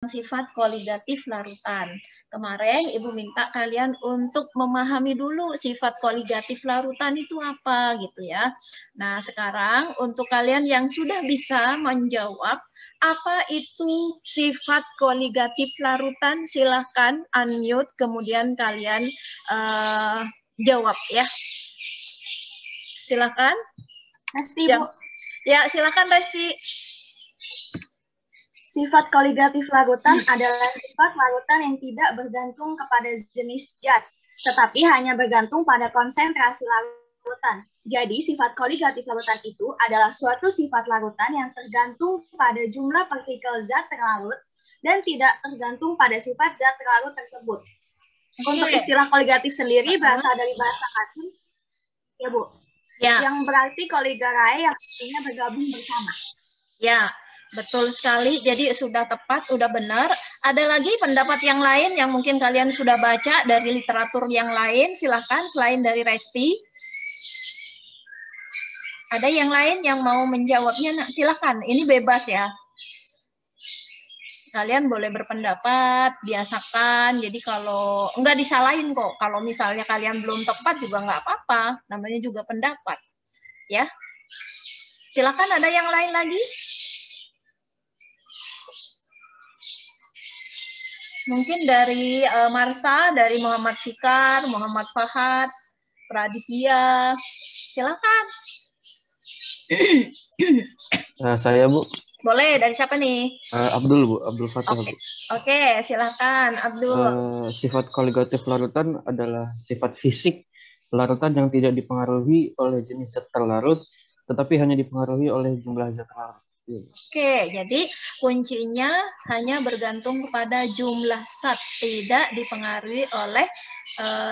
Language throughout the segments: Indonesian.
sifat koligatif larutan. Kemarin Ibu minta kalian untuk memahami dulu sifat koligatif larutan itu apa gitu ya. Nah, sekarang untuk kalian yang sudah bisa menjawab apa itu sifat koligatif larutan, silahkan unmute kemudian kalian jawab ya. Silahkan. Resti, Bu. Ya, silahkan Resti. Sifat koligatif larutan adalah sifat larutan yang tidak bergantung kepada jenis zat, tetapi hanya bergantung pada konsentrasi larutan. Jadi, sifat koligatif larutan itu adalah suatu sifat larutan yang tergantung pada jumlah partikel zat terlarut dan tidak tergantung pada sifat zat terlarut tersebut. Untuk istilah koligatif sendiri berasal dari bahasa Latin, ya Bu, yang berarti koligarae yang artinya bergabung bersama. Ya, betul sekali. Jadi sudah tepat, sudah benar. Ada lagi pendapat yang lain yang mungkin kalian sudah baca dari literatur yang lain? Silahkan, selain dari Resti. Ada yang lain yang mau menjawabnya? Nah, silahkan, ini bebas ya. Kalian boleh berpendapat, biasakan. Jadi kalau enggak disalahin kok. Kalau misalnya kalian belum tepat juga enggak apa-apa. Namanya juga pendapat. Ya. Silakan, ada yang lain lagi? Mungkin dari Marsa, dari Muhammad Fikar, Muhammad Fahad, Praditya. Silakan. Saya, Bu. Boleh, dari siapa nih? Abdul, Bu. Abdul Fatah, Bu. Oke, silakan Abdul. Sifat koligatif larutan adalah sifat fisik larutan yang tidak dipengaruhi oleh jenis zat terlarut, tetapi hanya dipengaruhi oleh jumlah zat terlarut. Oke, jadi kuncinya hanya bergantung kepada jumlah zat, tidak dipengaruhi oleh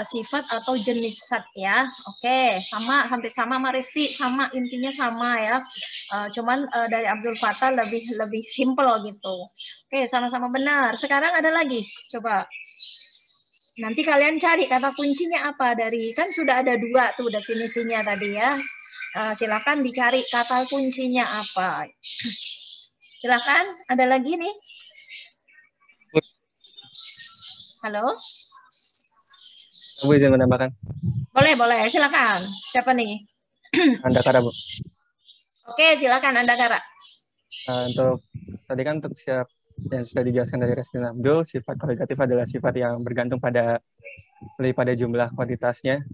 sifat atau jenis zat ya. Oke, sama, hampir sama sama Resti, sama, intinya sama ya. Cuman dari Abdul Fatah lebih simple gitu. Oke, sama-sama benar. Sekarang ada lagi, coba. Nanti kalian cari kata kuncinya apa dari, kan sudah ada 2 tuh definisinya tadi ya. Silakan dicari kata kuncinya apa. Silakan, ada lagi nih. Halo? Bu, izin menambahkan. Boleh, silakan. Siapa nih? Andakara, Bu. Oke, silakan Andakara. Untuk tadi kan untuk siap yang sudah dijelaskan dari Resti Abdul, sifat koligatif adalah sifat yang bergantung lebih pada jumlah kuantitasnya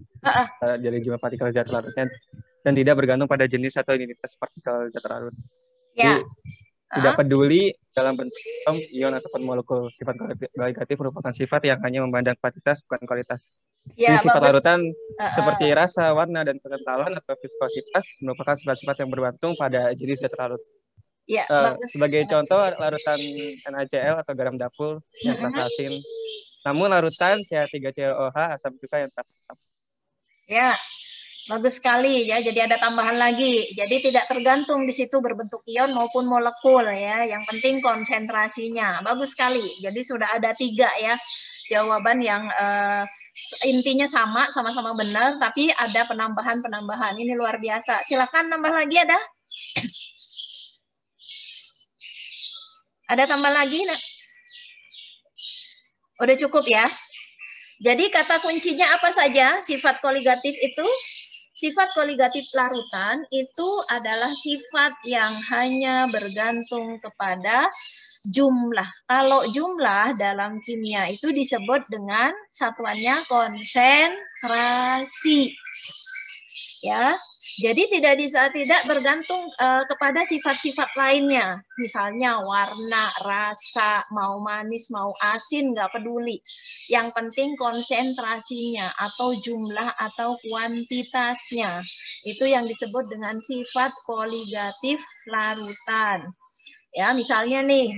dari jumlah partikel zat larutnya dan tidak bergantung pada jenis atau unitas partikel zat larut. Jadi tidak peduli dalam bentuk atom, ion ataupun molekul. Sifat koligatif merupakan sifat yang hanya memandang kuantitas bukan kualitas. Ya, jadi sifat larutan seperti rasa, warna, dan kekentalan atau viskositas merupakan sifat-sifat yang bergantung pada jenis zat larut. Ya, bagus. Sebagai contoh, larutan NaCl atau garam dapur yang terasa asin. Namun larutan CH3COH asam cuka yang tak asam. Ya, bagus sekali ya. Jadi ada tambahan lagi. Jadi tidak tergantung di situ berbentuk ion maupun molekul ya. Yang penting konsentrasinya. Bagus sekali. Jadi sudah ada 3 ya jawaban yang intinya sama-sama benar, tapi ada penambahan. Ini luar biasa. Silakan nambah lagi ada? Ada tambah lagi? Nah. Udah cukup ya. Jadi kata kuncinya apa saja sifat koligatif itu? Sifat koligatif larutan itu adalah sifat yang hanya bergantung kepada jumlah. Kalau jumlah dalam kimia itu disebut dengan satuannya konsentrasi. Ya. Jadi tidak bergantung kepada sifat-sifat lainnya. Misalnya warna, rasa, mau manis, mau asin, nggak peduli. Yang penting konsentrasinya atau jumlah atau kuantitasnya. Itu yang disebut dengan sifat koligatif larutan. Ya, misalnya nih,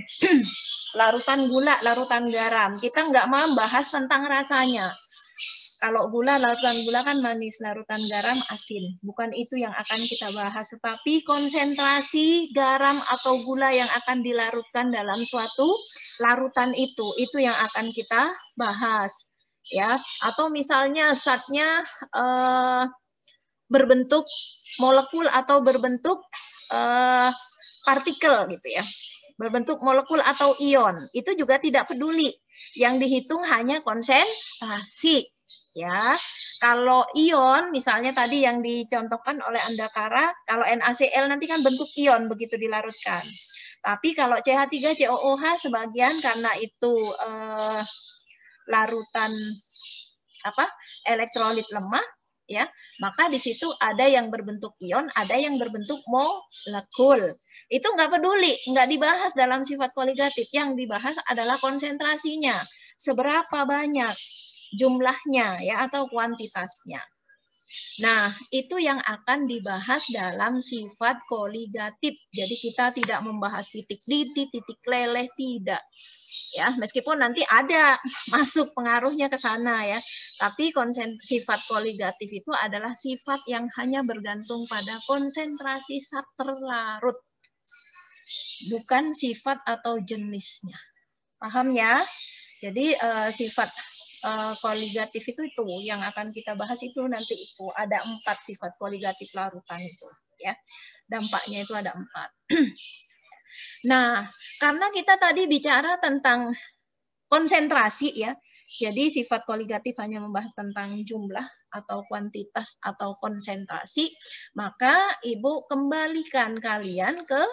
larutan gula, larutan garam. Kita nggak mau bahas tentang rasanya. Kalau gula, larutan gula kan manis, larutan garam asin. Bukan itu yang akan kita bahas, tetapi konsentrasi garam atau gula yang akan dilarutkan dalam suatu larutan itu yang akan kita bahas. Ya, atau misalnya zatnya berbentuk molekul atau berbentuk partikel gitu ya. berbentuk molekul atau ion. Itu juga tidak peduli. Yang dihitung hanya konsentrasi. Ya, kalau ion, misalnya tadi yang dicontohkan oleh Andakara, kalau NaCl nanti kan bentuk ion begitu dilarutkan. Tapi kalau CH3COOH sebagian karena itu larutan elektrolit lemah, ya, maka di situ ada yang berbentuk ion, ada yang berbentuk molekul. Itu nggak peduli, nggak dibahas dalam sifat koligatif. Yang dibahas adalah konsentrasinya, seberapa banyak jumlahnya, ya, atau kuantitasnya. Nah, itu yang akan dibahas dalam sifat koligatif. Jadi kita tidak membahas titik didih, titik leleh, tidak. Ya, meskipun nanti ada masuk pengaruhnya ke sana, ya. Tapi sifat koligatif itu adalah sifat yang hanya bergantung pada konsentrasi zat terlarut. Bukan sifat atau jenisnya. Paham ya? Jadi sifat koligatif itu yang akan kita bahas itu nanti itu ada 4 sifat koligatif larutan itu, ya, dampaknya itu ada 4. Nah, karena kita tadi bicara tentang konsentrasi, ya, jadi sifat koligatif hanya membahas tentang jumlah atau kuantitas atau konsentrasi, maka Ibu kembalikan kalian ke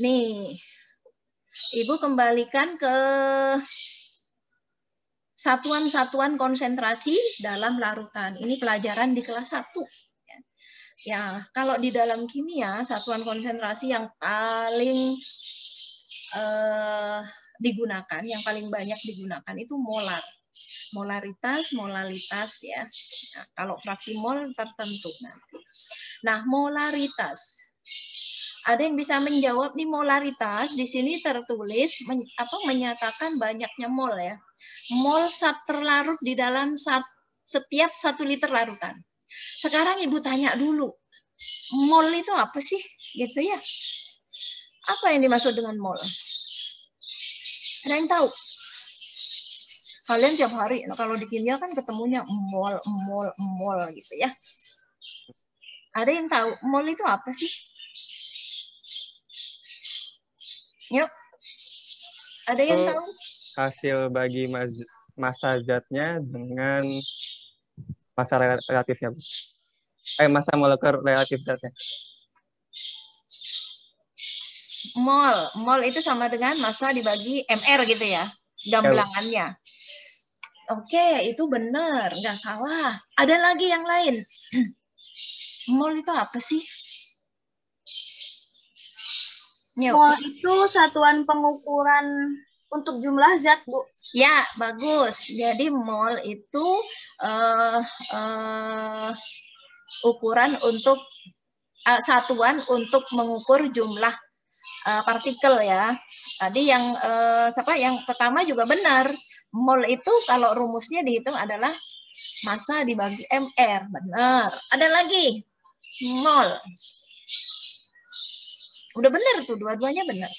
nih. Ibu kembalikan ke satuan-satuan konsentrasi dalam larutan. Ini pelajaran di kelas 1. Ya, kalau di dalam kimia, satuan konsentrasi yang paling digunakan, yang paling banyak digunakan itu molar. Molaritas, molalitas, ya. Nah, kalau fraksi mol tertentu nanti. Nah, molaritas. Ada yang bisa menjawab nih molaritas? Di sini tertulis menyatakan banyaknya mol, ya. Mol zat terlarut di dalam setiap 1 liter larutan. Sekarang Ibu tanya dulu, mol itu apa sih? Gitu ya. Apa yang dimaksud dengan mol? Ada yang tahu? Kalian tiap hari, kalau di kimia kan ketemunya mol gitu ya. Ada yang tahu mol itu apa sih? Yuk. Ada yang tahu? Hasil bagi massa zatnya dengan massa relatifnya. Massa molekul relatif zatnya. Mol itu sama dengan massa dibagi MR gitu ya, gamblangannya. Oke, itu benar, nggak salah. Ada lagi yang lain. Mol itu apa sih? Mol itu satuan pengukuran untuk jumlah zat, Bu. Ya, bagus. Jadi mol itu ukuran untuk satuan untuk mengukur jumlah partikel, ya. Tadi yang yang pertama juga benar. Mol itu kalau rumusnya dihitung adalah massa dibagi MR. Benar. Ada lagi. Mol. Udah benar tuh, dua-duanya benar.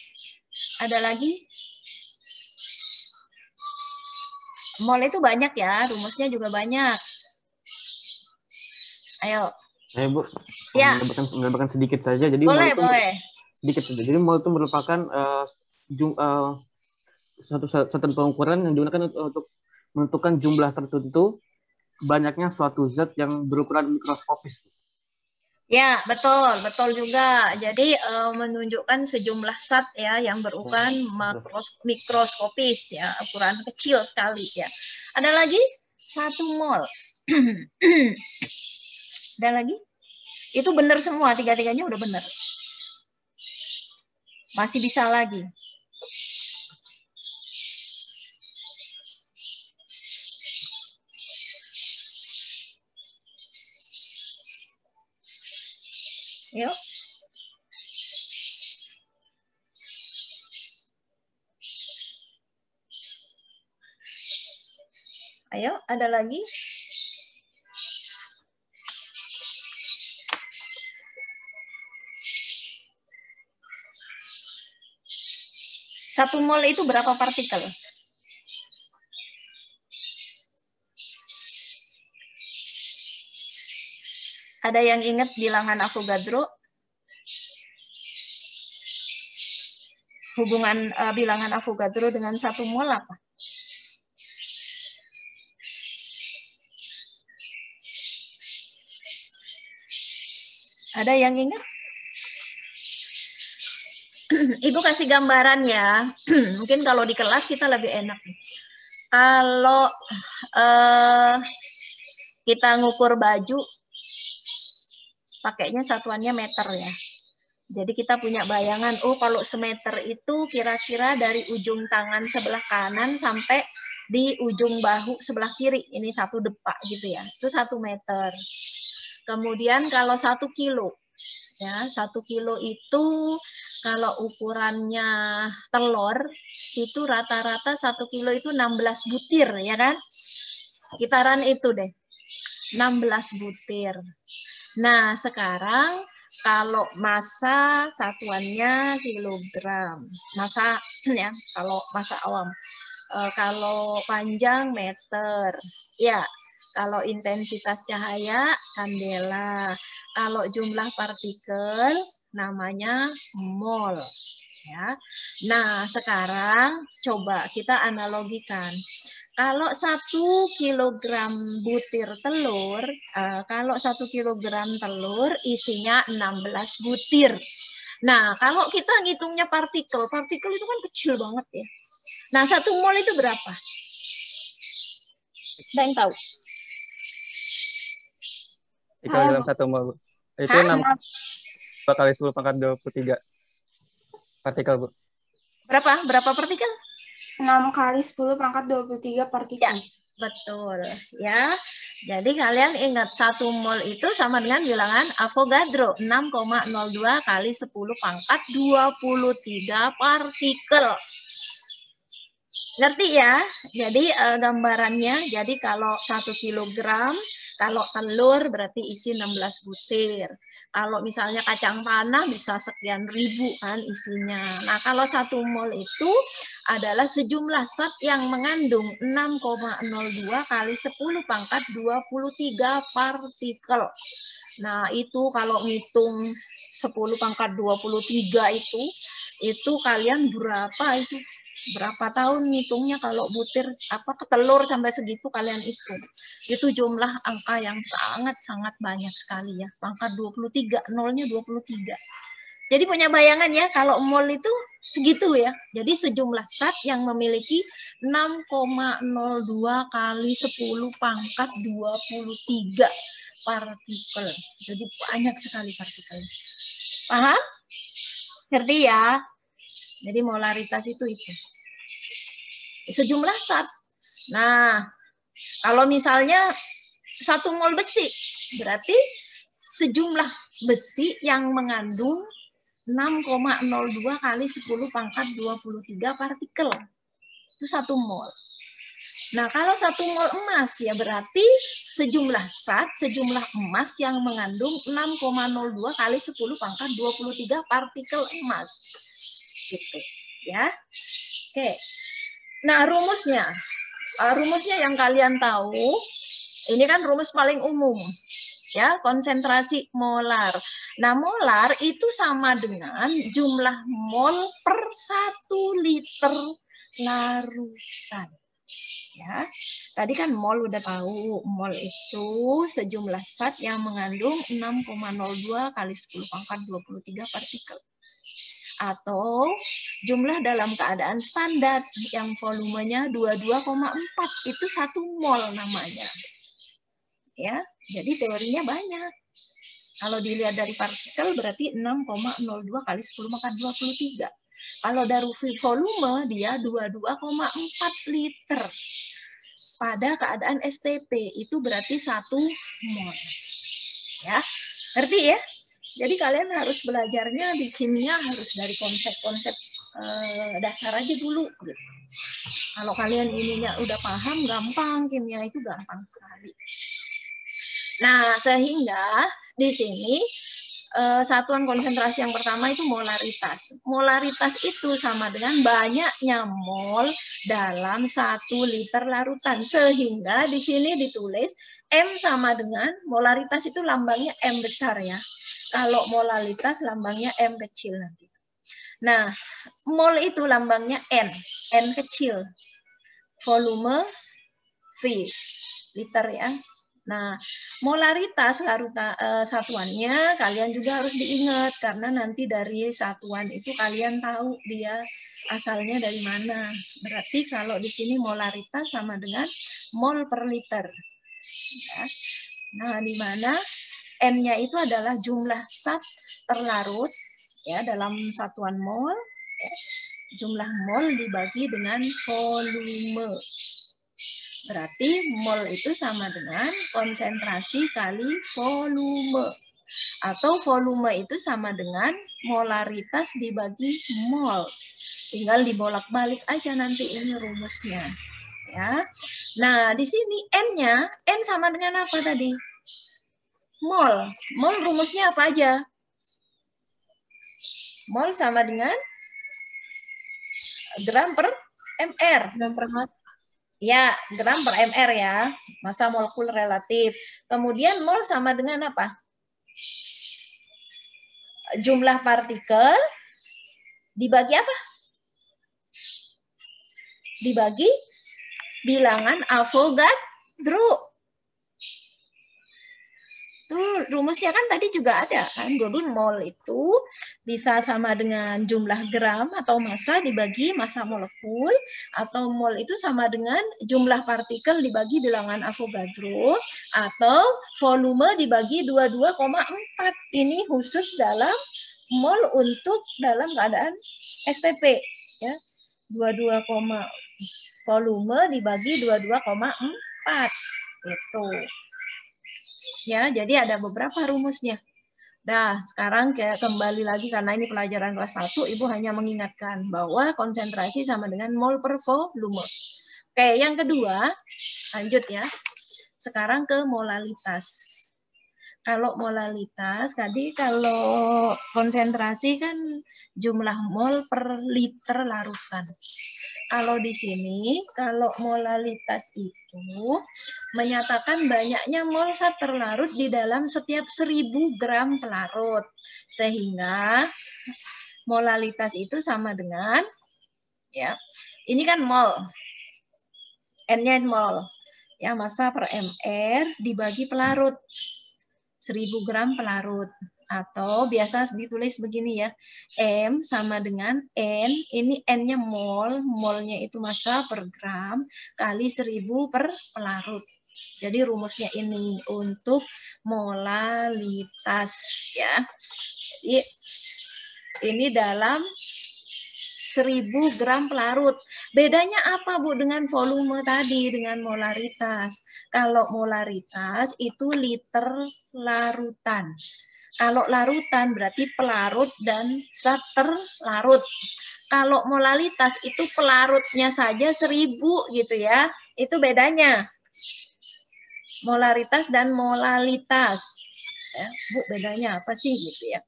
Ada lagi? Mol itu banyak ya, rumusnya juga banyak. Ayo. Ayo, Bu. Ya. Menambahkan sedikit saja. Jadi boleh. Sedikit saja. Jadi mol itu merupakan satu pengukuran yang digunakan untuk menentukan jumlah tertentu banyaknya suatu zat yang berukuran mikroskopis. Ya, betul juga. Jadi menunjukkan sejumlah zat, ya, yang berukuran mikroskopis, ya, ukuran kecil sekali, ya. Ada lagi 1 mol. Ada lagi? Itu benar semua, 3-3-nya udah benar. Masih bisa lagi. Yuk. Ayo, ada lagi? Satu mol itu berapa partikel? Ada yang ingat bilangan Avogadro? Hubungan bilangan Avogadro dengan 1 mol apa? Ada yang ingat? Ibu kasih gambaran ya. Mungkin kalau di kelas kita lebih enak. Kalau kita ngukur baju, pakainya satuannya meter ya. Jadi kita punya bayangan, oh kalau semeter itu kira-kira dari ujung tangan sebelah kanan sampai di ujung bahu sebelah kiri. Ini 1 depak gitu ya. Itu 1 meter. Kemudian kalau 1 kilo, ya 1 kilo itu kalau ukurannya telur itu rata-rata 1 kilo itu 16 butir ya kan? Kitaran itu deh, 16 butir. Nah sekarang kalau massa satuannya kilogram, massa ya kalau massa awam. Kalau panjang meter, ya. Kalau intensitas cahaya, kandela. Kalau jumlah partikel, namanya mol. Ya. Nah, sekarang coba kita analogikan. Kalau 1 kilogram butir telur, kalau 1 kilogram telur isinya 16 butir. Nah, kalau kita ngitungnya partikel, partikel itu kan kecil banget ya. Nah, 1 mol itu berapa? Ada yang tahu? Kalau dalam 1 mol itu 6 kali 10 pangkat 23 partikel, Bu. Berapa partikel? 6 kali 10 pangkat 23 partikel. Ya, betul ya. Jadi kalian ingat 1 mol itu sama dengan bilangan Avogadro, 6,02 kali 10 pangkat 23 partikel. Ngerti ya? Jadi gambarannya, jadi kalau 1 kilogram, kalau telur berarti isi 16 butir. Kalau misalnya kacang tanah bisa sekian ribu kan isinya. Nah kalau 1 mol itu adalah sejumlah zat yang mengandung 6,02 kali 10 pangkat 23 partikel. Nah itu kalau ngitung 10 pangkat 23 itu kalian berapa itu? Berapa tahun ngitungnya kalau butir telur sampai segitu kalian hitung. Itu jumlah angka yang sangat-sangat banyak sekali ya. Pangkat 23, nolnya 23. Jadi punya bayangan ya kalau mol itu segitu ya. Jadi sejumlah zat yang memiliki 6,02 kali 10 pangkat 23 partikel. Jadi banyak sekali partikel. Paham? Ngerti ya? Jadi molaritas itu. Sejumlah zat. Nah, kalau misalnya 1 mol besi, berarti sejumlah besi yang mengandung 6,02 kali 10 pangkat 23 partikel. Itu 1 mol. Nah, kalau 1 mol emas ya berarti sejumlah zat, sejumlah emas yang mengandung 6,02 kali 10 pangkat 23 partikel emas. Gitu ya. Oke. Nah, rumusnya yang kalian tahu, ini kan rumus paling umum ya, konsentrasi molar. Nah, molar itu sama dengan jumlah mol per 1 liter larutan. Ya, tadi kan mol udah tahu, mol itu sejumlah zat yang mengandung 6,02 kali 10 pangkat 23 partikel. Atau jumlah dalam keadaan standar yang volumenya 22,4 itu 1 mol namanya. Ya, jadi teorinya banyak. Kalau dilihat dari partikel berarti 6,02 kali 10 pangkat 23. Kalau dari volume dia 22,4 liter. Pada keadaan STP itu berarti 1 mol. Ya, ngerti ya? Jadi kalian harus belajarnya di kimia harus dari konsep-konsep dasar aja dulu. Gitu. Kalau kalian ininya udah paham, gampang, kimia itu gampang sekali. Nah, sehingga di sini satuan konsentrasi yang pertama itu molaritas. Molaritas itu sama dengan banyaknya mol dalam 1 liter larutan. Sehingga di sini ditulis M sama dengan molaritas itu lambangnya M besar ya. Kalau molaritas lambangnya M kecil nanti. Nah, mol itu lambangnya N kecil. Volume V, liter ya. Nah, molaritas satuannya kalian juga harus diingat karena nanti dari satuan itu kalian tahu dia asalnya dari mana. Berarti kalau di sini molaritas sama dengan mol per liter. Ya. Nah, di mana N-nya itu adalah jumlah zat terlarut ya dalam satuan mol. Ya. Jumlah mol dibagi dengan volume. Berarti mol itu sama dengan konsentrasi kali volume. Atau volume itu sama dengan molaritas dibagi mol. Tinggal dibolak-balik aja nanti ini rumusnya. Ya. Nah, di sini N-nya, N sama dengan apa tadi? Mol. Mol rumusnya apa aja? Mol sama dengan gram per mr. Gram per mol. Ya, gram per mr ya, massa molekul relatif. Kemudian mol sama dengan apa? Jumlah partikel dibagi apa? Dibagi bilangan Avogadro. Tuh, rumusnya kan tadi juga ada kan. Jadi mol itu bisa sama dengan jumlah gram atau massa dibagi massa molekul, atau mol itu sama dengan jumlah partikel dibagi bilangan Avogadro, atau volume dibagi 22,4. Ini khusus dalam mol untuk dalam keadaan STP ya. 22, volume dibagi 22,4 itu. Ya, jadi ada beberapa rumusnya. Nah, sekarang kembali lagi karena ini pelajaran kelas 1, Ibu hanya mengingatkan bahwa konsentrasi sama dengan mol per volume. Oke, yang kedua, lanjut ya. Sekarang ke molalitas. Kalau molalitas, tadi kalau konsentrasi kan jumlah mol per liter larutan. Kalau di sini, kalau molalitas itu menyatakan banyaknya mol zat terlarut di dalam setiap 1000 gram pelarut. Sehingga molalitas itu sama dengan, ya, ini kan mol, N-nya mol, ya, massa per mr dibagi pelarut, 1000 gram pelarut. Atau biasa ditulis begini ya, M sama dengan N, ini N-nya mol, molnya itu massa per gram, kali 1000 per pelarut. Jadi rumusnya ini untuk molalitas ya. Jadi ini dalam 1000 gram pelarut. Bedanya apa Bu dengan volume tadi, dengan molaritas? Kalau molaritas itu liter larutan. Kalau larutan berarti pelarut dan zat terlarut. Kalau molalitas itu pelarutnya saja 1000 gitu ya. Itu bedanya. Molaritas dan molalitas. Ya, Bu, bedanya apa sih gitu ya.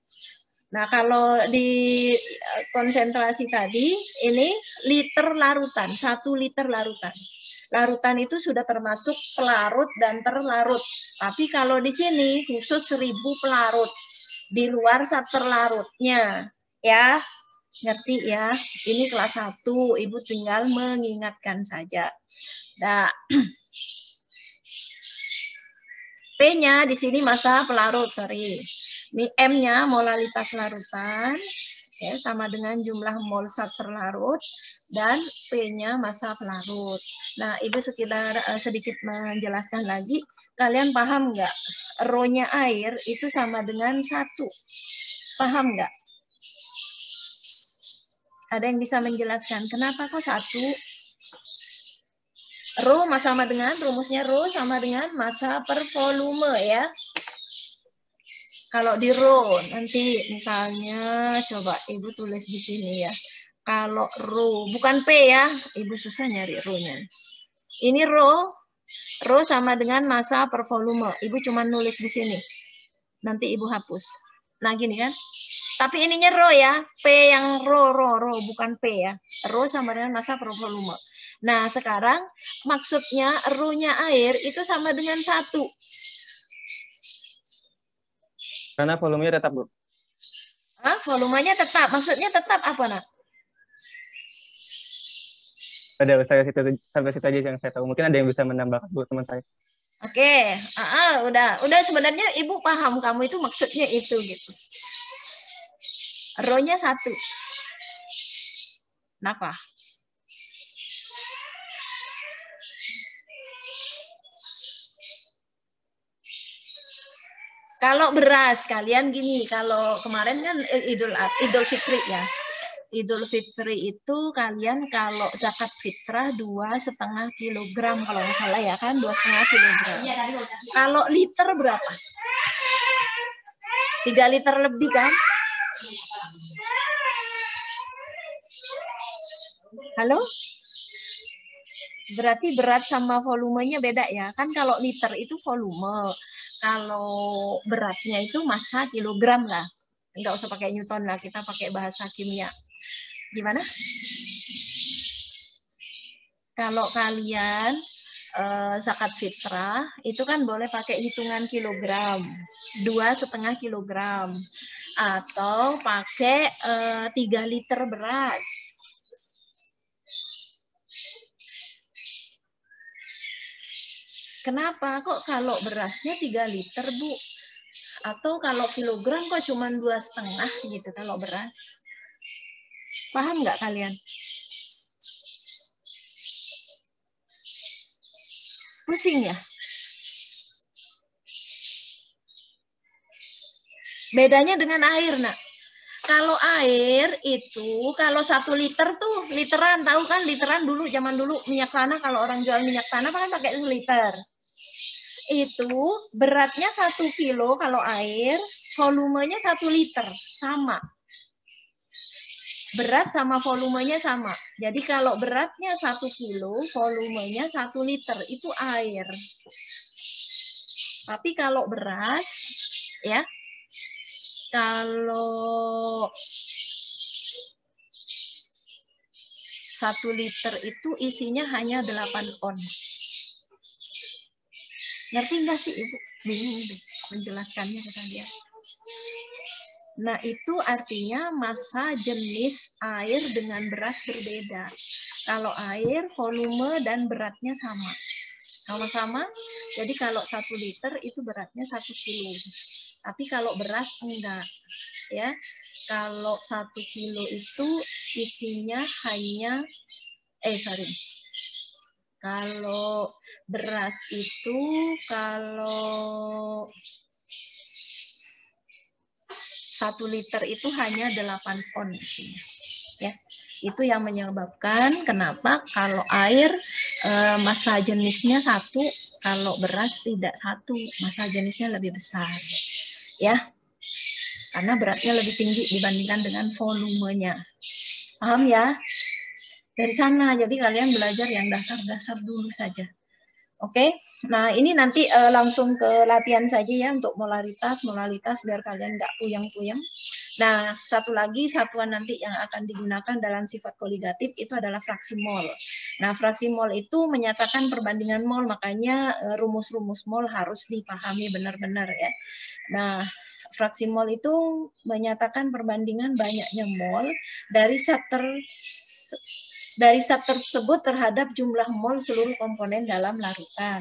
Nah, kalau di konsentrasi tadi, ini liter larutan, 1 liter larutan. Larutan itu sudah termasuk pelarut dan terlarut. Tapi kalau di sini khusus 1000 pelarut. Di luar zat terlarutnya. Ya, ngerti ya? Ini kelas 1, Ibu tinggal mengingatkan saja. Nah, P-nya di sini massa pelarut, sorry. Ini M-nya molalitas larutan, ya, sama dengan jumlah mol zat terlarut, dan P-nya massa pelarut. Nah, Ibu sekitar sedikit menjelaskan lagi, kalian paham nggak? Rho-nya air itu sama dengan 1. Paham nggak? Ada yang bisa menjelaskan kenapa kok 1? Rho sama dengan, rumusnya Rho sama dengan massa per volume ya. Kalau di rho, nanti misalnya coba Ibu tulis di sini ya. Kalau rho, bukan P ya, Ibu susah nyari rho-nya. Ini rho sama dengan massa per volume. Ibu cuma nulis di sini. Nanti Ibu hapus. Nah gini kan. Tapi ininya rho ya, P yang rho, bukan P ya. Rho sama dengan massa per volume. Nah sekarang maksudnya rho-nya air itu sama dengan 1. Karena volumenya tetap, Bu. Hah? volumenya tetap. Maksudnya tetap apa, Nak? Ada sampai situ aja yang saya tahu. Mungkin ada yang bisa menambahkan buat teman saya. Oke, udah sebenarnya Ibu paham kamu itu maksudnya itu gitu. Rho-nya 1. Kenapa? Kalau beras kalian gini, kalau kemarin kan Idul Fitri ya. Idul Fitri itu kalian kalau zakat fitrah 2,5 kilogram kalau nggak salah ya kan, 2,5 kilogram. Kalau liter berapa? 3 liter lebih kan? Halo? Berarti berat sama volumenya beda ya. Kan kalau liter itu volume. Kalau beratnya itu massa kilogram lah. Enggak usah pakai Newton lah, kita pakai bahasa kimia. Gimana? Kalau kalian zakat fitrah itu kan boleh pakai hitungan kilogram, 2,5 kilogram, atau pakai 3 liter beras. Kenapa kok kalau berasnya 3 liter, Bu? Atau kalau kilogram kok cuma 2,5 gitu kalau beras? Paham nggak kalian? Pusing ya? Bedanya dengan air, Nak. Kalau air itu, kalau 1 liter tuh literan, tahu kan literan dulu, zaman dulu minyak tanah, kalau orang jual minyak tanah kan pakai liter. Itu beratnya 1 kilo kalau air, volumenya 1 liter, sama. Berat sama volumenya sama. Jadi kalau beratnya 1 kilo, volumenya 1 liter, itu air. Tapi kalau beras, ya, kalau 1 liter itu isinya hanya 8 ons. Ngerti nggak sih Ibu? Bingung deh menjelaskannya ke kalian. Nah, itu artinya massa jenis air dengan beras berbeda. Kalau air, volume dan beratnya sama. Sama-sama, jadi kalau 1 liter itu beratnya 1 kilo. Tapi kalau beras enggak. Ya, kalau 1 kilo itu isinya hanya, kalau beras itu kalau 1 liter itu hanya 8 ons. Ya, itu yang menyebabkan kenapa kalau air massa jenisnya 1, kalau beras tidak 1, massa jenisnya lebih besar. Ya, karena beratnya lebih tinggi dibandingkan dengan volumenya. Paham ya? Dari sana, jadi kalian belajar yang dasar-dasar dulu saja. Oke, nah ini nanti langsung ke latihan saja ya untuk molaritas biar kalian nggak puyeng-puyeng. Nah, satu lagi satuan nanti yang akan digunakan dalam sifat koligatif itu adalah fraksi mol. Nah, fraksi mol itu menyatakan perbandingan mol, makanya rumus-rumus mol harus dipahami benar-benar ya. Nah, fraksi mol itu menyatakan perbandingan banyaknya mol dari zat tersebut terhadap jumlah mol seluruh komponen dalam larutan.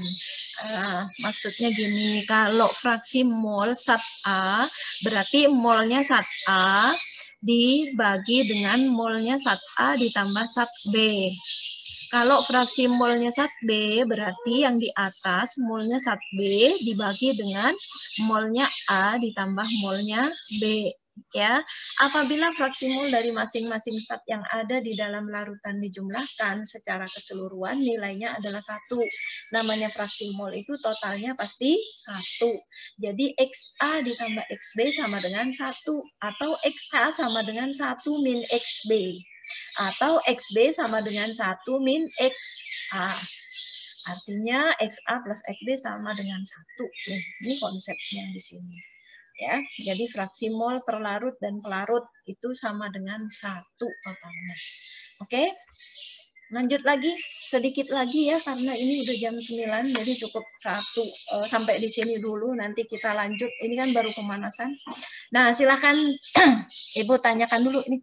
Maksudnya gini, kalau fraksi mol zat A, berarti molnya zat A dibagi dengan molnya zat A ditambah zat B. Kalau fraksi molnya zat B, berarti yang di atas molnya zat B dibagi dengan molnya A ditambah molnya B. Ya, apabila fraksi mol dari masing-masing zat yang ada di dalam larutan dijumlahkan secara keseluruhan nilainya adalah 1. Namanya fraksi mol itu totalnya pasti 1. Jadi XA ditambah XB sama dengan 1 atau XA sama dengan 1 min XB atau XB sama dengan 1 min XA. Artinya XA plus XB sama dengan 1. Ini konsepnya di sini. Ya, jadi fraksi mol per larut dan pelarut itu sama dengan 1 totalnya. Oke? Lanjut lagi, sedikit lagi ya, karena ini udah jam 9, jadi cukup sampai di sini dulu, nanti kita lanjut. Ini kan baru pemanasan. Nah, silakan Ibu tanyakan dulu ini.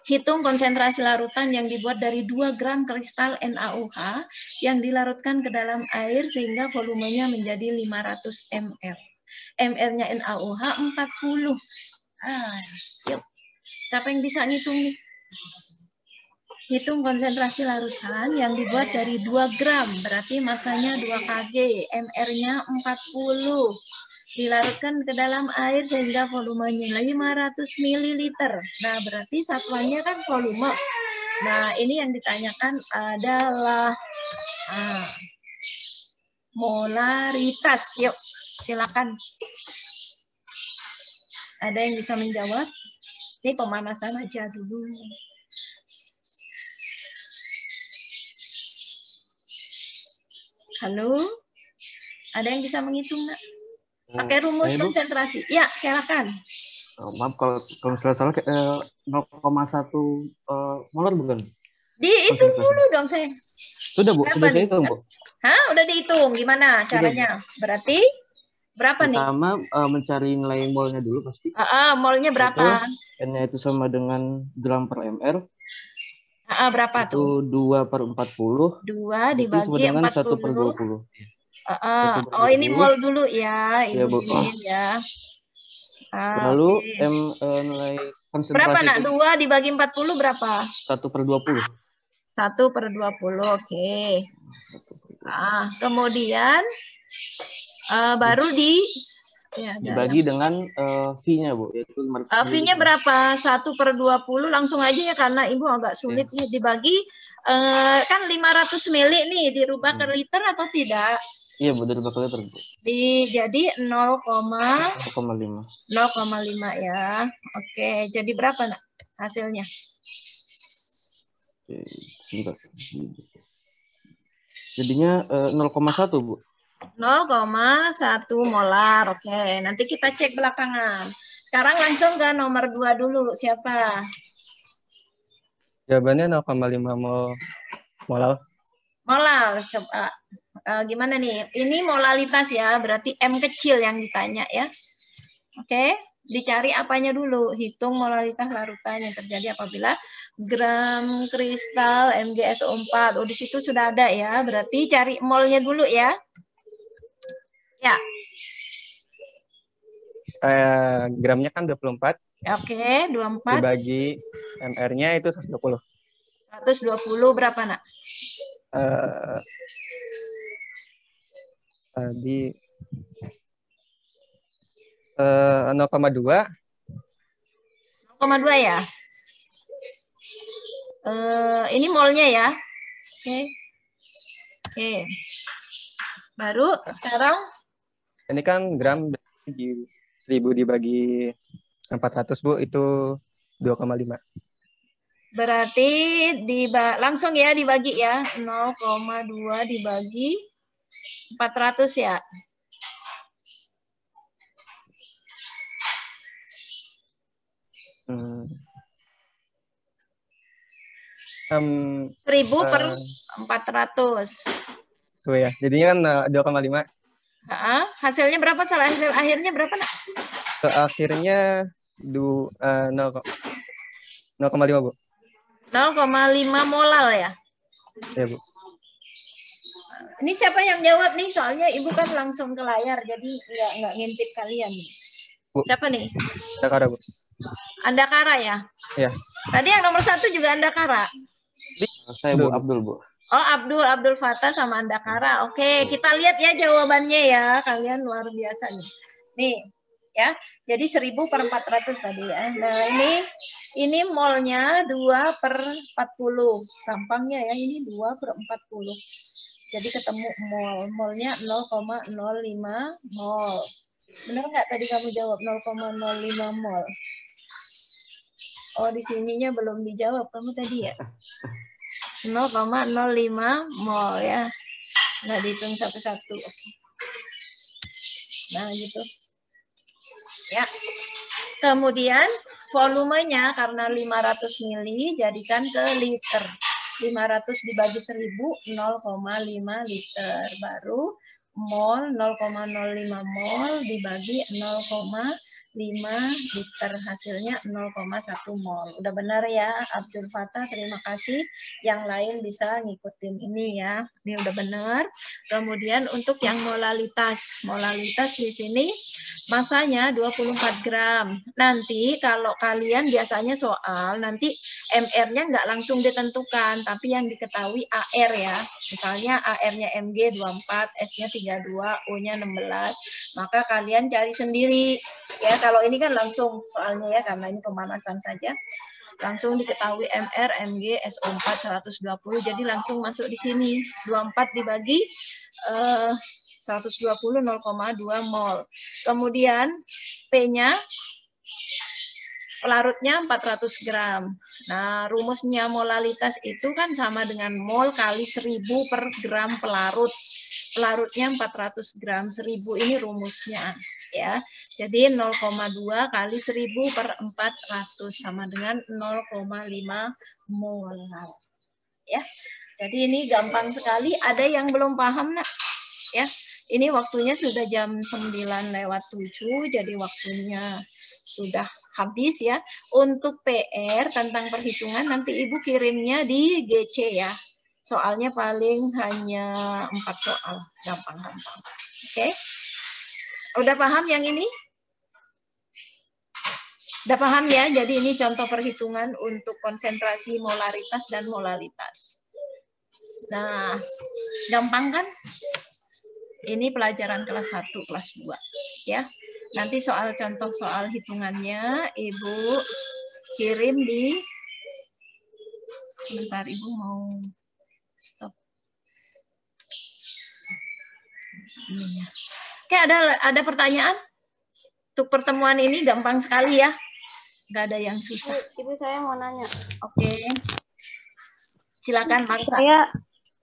Hitung konsentrasi larutan yang dibuat dari 2 gram kristal NaOH yang dilarutkan ke dalam air sehingga volumenya menjadi 500 ml. ml-nya NaOH 40. Yuk. Siapa yang bisa ngitung nih? Hitung konsentrasi larutan yang dibuat dari 2 gram, berarti masanya 2 kg, ml-nya 40. Dilarutkan ke dalam air sehingga volumenya 500 ml. Nah, berarti satuannya kan volume. Nah, ini yang ditanyakan adalah molaritas. Yuk, silakan. Ada yang bisa menjawab? Ini pemanasan aja dulu. Halo? Ada yang bisa menghitung, Nak? Pakai rumus konsentrasi. Ya, silakan. Maaf kalau salah 0,1 molar bukan? Dihitung dulu dong, saya. Sudah, Bu. Sudah saya hitung, Bu. Hah? Udah dihitung. Gimana caranya? Berarti berapa nih? Pertama mencari nilai molnya dulu pasti. Molnya berapa? N-nya itu sama dengan gram per ml. Berapa itu tuh? 2/40. 2 dibagi 40. 1/20. Oh, ini mol dulu ya, Ibu. Ya, Bu. Ya. Lalu nilai konsentrasi berapa, Nak? 2 dibagi 40 berapa? 1/20. 1/20, oke. Kemudian baru dibagi dengan V-nya, Bu. V-nya berapa? 1/20 langsung aja ya, karena Ibu agak sulit nih dibagi. Kan 500 ml nih, dirubah ke liter atau tidak? Iya, Bu, dirubah ke liter, Bu. Jadi 0,5. 0,5 ya. Oke, jadi berapa, Nak, hasilnya? Jadinya 0,1, Bu. 0,1 molar. Oke, nanti kita cek belakangan. Sekarang langsung ke nomor 2 dulu. Siapa? Jawabannya 0,5 molar. Molar, coba. Gimana nih? Ini molalitas ya, berarti M kecil yang ditanya ya. Oke, dicari apanya dulu. Hitung molalitas larutan yang terjadi apabila gram kristal MgSO4. Oh, di situ sudah ada ya. Berarti cari molnya dulu ya. Ya. Gramnya kan 24. Oke, 24. Dibagi MR-nya itu 120. 120 berapa, Nak? Tadi 0,2. 0,2 ya. Ini molnya ya. Oke. Baru sekarang. Ini kan gram 1000 dibagi 400, Bu, itu 2,5. Berarti langsung ya dibagi ya. 0,2 dibagi 400 ya. Hmm. 1000 per 400. Tuh ya, jadinya kan 2,5. Hasilnya berapa? Hasil akhirnya berapa, Nak? Akhirnya 0,5, Bu. 0,5 molar ya? Ya, Bu. Ini siapa yang jawab nih? Soalnya Ibu kan langsung ke layar, jadi nggak ngintip kalian. Bu. Siapa nih? Andakara, Bu. Andakara ya? Ya. Tadi yang nomor 1 juga Andakara? Saya, Bu. Abdul, Bu. Oh, Abdul Fatah sama Andakara. Oke, kita lihat ya jawabannya ya. Kalian luar biasa nih. Nih, ya. Jadi 1000 per 400 tadi ya. Nah, ini molnya 2/40. Gampangnya ya, ini 2/40. Jadi ketemu molnya 0,05 mol. Benar nggak tadi kamu jawab 0,05 mol? Oh, di sininya belum dijawab kamu tadi ya. 0,05 mol ya. Nggak dihitung satu-satu. Oke. Nah, gitu. Ya. Kemudian volumenya karena 500 ml jadikan ke liter. 500 dibagi 1000, 0,5 liter. Baru mol, 0,05 mol dibagi 0,5 liter, hasilnya 0,1 mol. Udah benar ya Abdul Fattah, terima kasih. Yang lain bisa ngikutin ini ya. Ini udah benar. Kemudian untuk yang molalitas. Molalitas di sini masanya 24 gram. Nanti kalau kalian biasanya soal, nanti MR-nya nggak langsung ditentukan, tapi yang diketahui AR ya. Misalnya AR-nya Mg 24, S-nya 32, O-nya 16. Maka kalian cari sendiri. Ya, kalau ini kan langsung soalnya ya, karena ini pemanasan saja. Langsung diketahui MR, Mg, SO4 120, jadi langsung masuk di sini. 24 dibagi 120, 0,2 mol. Kemudian P-nya, pelarutnya 400 gram. Nah, rumusnya molalitas itu kan sama dengan mol kali 1000 per gram pelarut. Pelarutnya 400 gram, 1000 ini rumusnya ya. Jadi 0,2 kali 1000 per 400 sama dengan 0,5 mol. Ya. Jadi ini gampang sekali. Ada yang belum paham, Nak? Ya. Ini waktunya sudah jam 9:07, jadi waktunya sudah habis ya. Untuk PR tentang perhitungan nanti Ibu kirimnya di GC ya. Soalnya paling hanya 4 soal, gampang-gampang. Oke? Udah paham yang ini? Udah paham ya? Jadi ini contoh perhitungan untuk konsentrasi molaritas dan molalitas. Nah, gampang kan? Ini pelajaran kelas 1, kelas 2. Ya. Nanti soal contoh soal hitungannya Ibu kirim di, sebentar Ibu mau stop. Oke, ada pertanyaan? Untuk pertemuan ini gampang sekali ya. Nggak ada yang susah. Ibu, saya mau nanya. Oke. Silakan Marsa.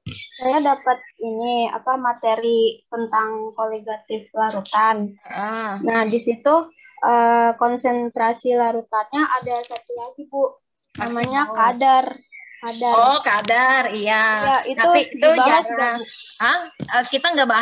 Saya dapat ini materi tentang koligatif larutan. Nah, di situ konsentrasi larutannya ada satu lagi, Bu. Namanya kadar. Oh, kadar, iya. Ya, itu tapi itu dibahas jarang. Kita nggak bahas.